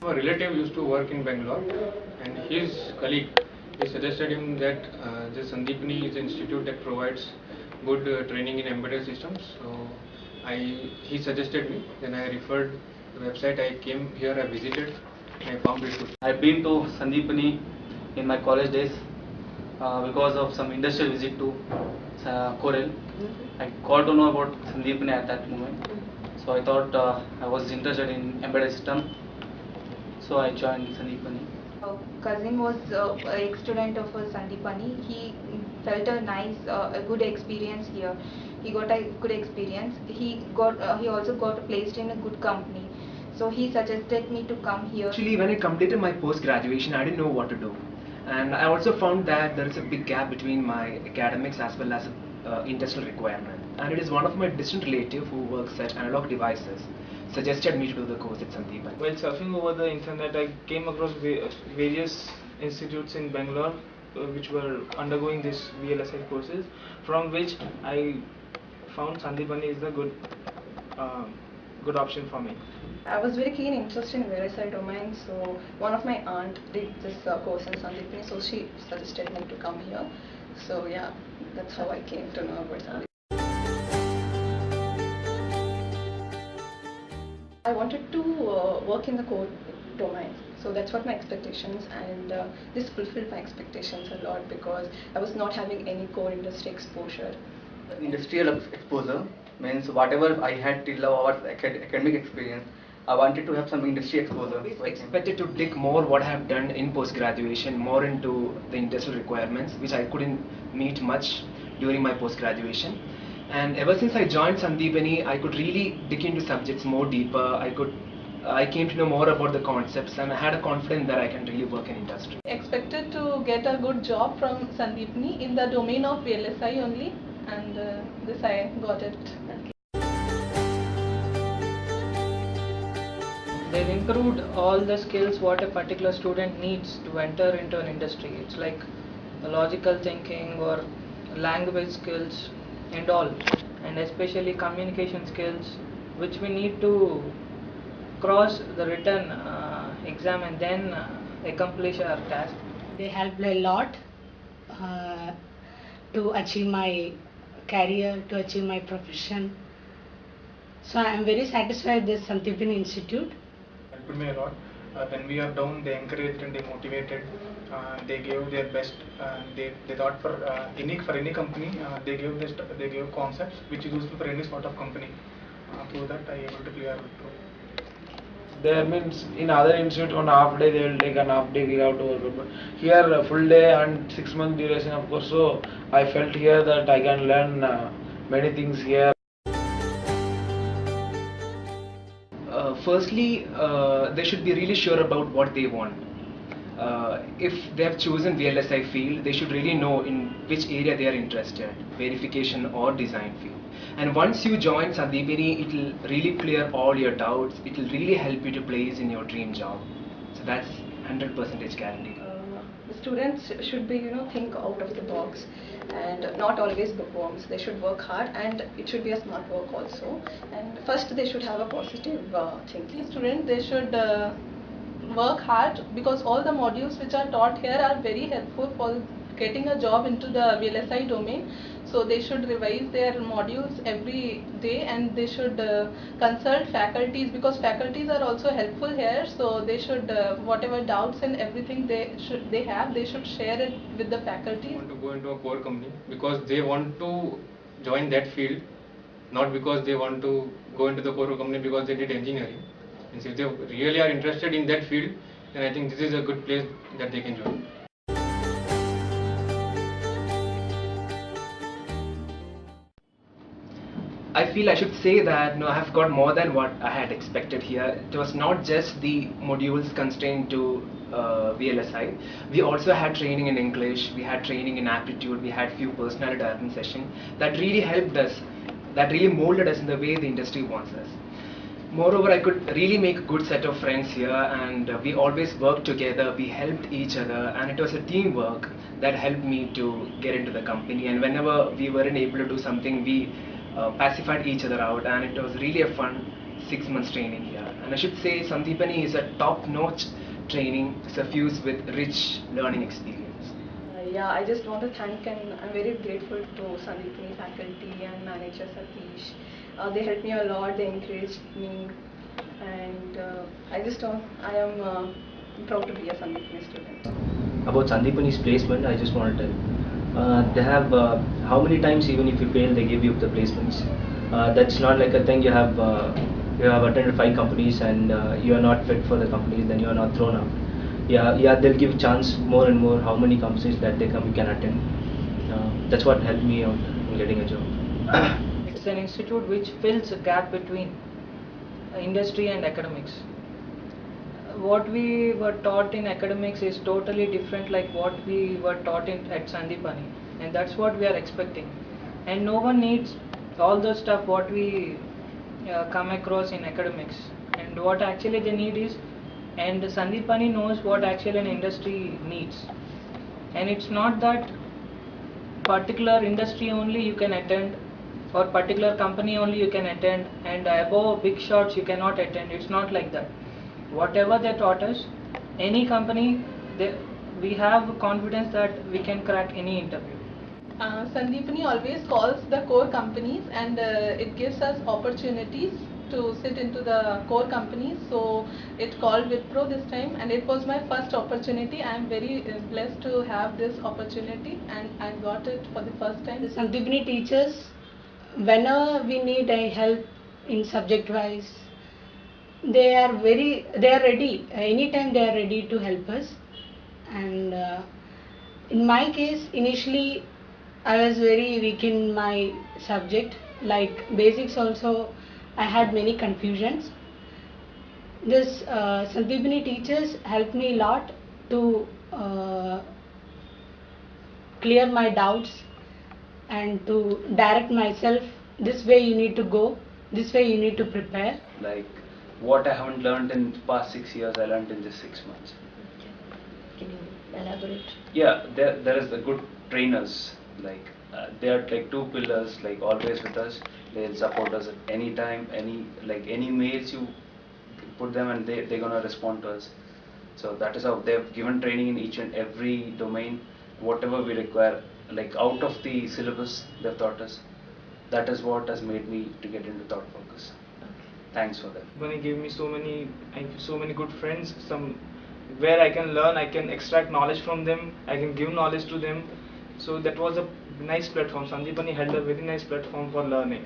a relative used to work in Bangalore, and his colleague, he suggested him that the Sandeepani is an institute that provides good training in embedded systems. So he suggested me. Then I referred the website. I came here. I visited. I found it good. I've been to Sandeepani in my college days because of some industrial visit to Corel. I got to know about Sandeepani at that moment. So I thought I was interested in embedded system. So I joined Sandeepani. Cousin was an ex-student of Sandeepani. He felt a good experience here. He got a good experience. He also got placed in a good company. So he suggested me to come here. Actually, when I completed my post-graduation, I didn't know what to do. And I also found that there is a big gap between my academics as well as industrial requirement. And it is one of my distant relative who works at Analog Devices suggested me to do the course at Sandeepani. While surfing over the internet, I came across various institutes in Bangalore which were undergoing this VLSI courses, from which I found Sandeepani is a good option for me. I was very keen interested in VLSI domain, so one of my aunt did this course in Sandeepani, so she suggested me to come here. So yeah, that's how I came to know about Sandeepani. I wanted to work in the core domain, so that's what my expectations, and this fulfilled my expectations a lot because I was not having any core industry exposure. Industrial exposure means whatever I had till our academic experience, I wanted to have some industry exposure. I expected to dig more what I have done in post-graduation, more into the industrial requirements, which I couldn't meet much during my post-graduation. And ever since I joined Sandeepani, I could really dig into subjects more deeper. I came to know more about the concepts, and I had a confidence that I can really work in industry. Expected to get a good job from Sandeepani in the domain of VLSI only, and this I got it. They've improved all the skills what a particular student needs to enter into an industry. It's like logical thinking or language skills and all, and especially communication skills, which we need to cross the written exam and then accomplish our task. They helped a lot to achieve my career, to achieve my profession. So I am very satisfied with this Sandeepani Institute. Helped me a lot. When we are down, they encouraged and they motivated. They gave their best. They thought for any company, they gave concepts which is useful for any sort of company. Through that, I able to clear it. There means in other institute on half day they will take an half day we have to work, but here a full day and 6 month duration of course. So I felt here that I can learn many things here. Firstly, they should be really sure about what they want. If they have chosen VLSI field, they should really know in which area they are interested, verification or design field. And once you join Sandeepani, it will really clear all your doubts. It will really help you to place in your dream job. So that's 100% guaranteed. The students should be, think out of the box and not always bookworms. They should work hard, and it should be a smart work also. And first, they should have a positive thinking. Students, they should work hard because all the modules which are taught here are very helpful for getting a job into the VLSI domain. So they should revise their modules every day, and they should consult faculties because faculties are also helpful here. So they should whatever doubts and everything they should share it with the faculty. Want to go into a core company because they want to join that field, not because they want to go into the core company because they did engineering. And if they really are interested in that field, then I think this is a good place that they can join. I feel I should say that I have got more than what I had expected here. It was not just the modules constrained to VLSI. We also had training in English, we had training in aptitude, we had few personality development sessions that really helped us, that really molded us in the way the industry wants us. Moreover, I could really make a good set of friends here, and we always worked together, we helped each other, and it was a teamwork that helped me to get into the company. And whenever we weren't able to do something, we pacified each other out, and it was really a fun 6 months training here. And I should say Sandeepani is a top-notch training suffused with rich learning experience. Yeah, I just want to thank and I'm very grateful to Sandeepani faculty and manager Satish. They helped me a lot, they encouraged me, and I am proud to be a Sandeepani student. About Sandeepani's placement, I just want to tell. They have how many times even if you fail, they give you the placements. That's not like a thing you have attended 5 companies and you are not fit for the companies, then you are not thrown out. Yeah, they'll give chance more and more how many companies that you can attend. That's what helped me out in getting a job. It's an institute which fills a gap between industry and academics. What we were taught in academics is totally different like what we were taught at Sandeepani, and that's what we are expecting. And no one needs all the stuff what we come across in academics, and what actually they need is, and Sandeepani knows what actually an industry needs. And it's not that particular industry only you can attend or particular company only you can attend, and above big shots you cannot attend. It's not like that. Whatever they taught us, any company, we have confidence that we can crack any interview. Sandeepani always calls the core companies, and it gives us opportunities to sit into the core companies. So it called Wipro this time, and it was my first opportunity. I am very blessed to have this opportunity, and I got it for the first time. The Sandeepani teachers, whenever we need a help in subject wise, they are ready. Anytime they are ready to help us. And in my case, initially I was very weak in my subject, like basics also I had many confusions. This Sandeepani teachers helped me a lot to clear my doubts and to direct myself, this way you need to go, this way you need to prepare. Like what I haven't learned in past 6 years, I learned in just 6 months. Can you elaborate? Yeah, there is the good trainers. Like they are like 2 pillars, like always with us. They'll support us at any time, any mails you put them, and they're gonna respond to us. So that is how they've given training in each and every domain, whatever we require. Like out of the syllabus they've taught us. That is what has made me to get into Thought Focus. Thanks for that. Sandeepani gave me so many good friends, where I can learn, I can extract knowledge from them, I can give knowledge to them. So that was a nice platform. Sandeepani held a very nice platform for learning.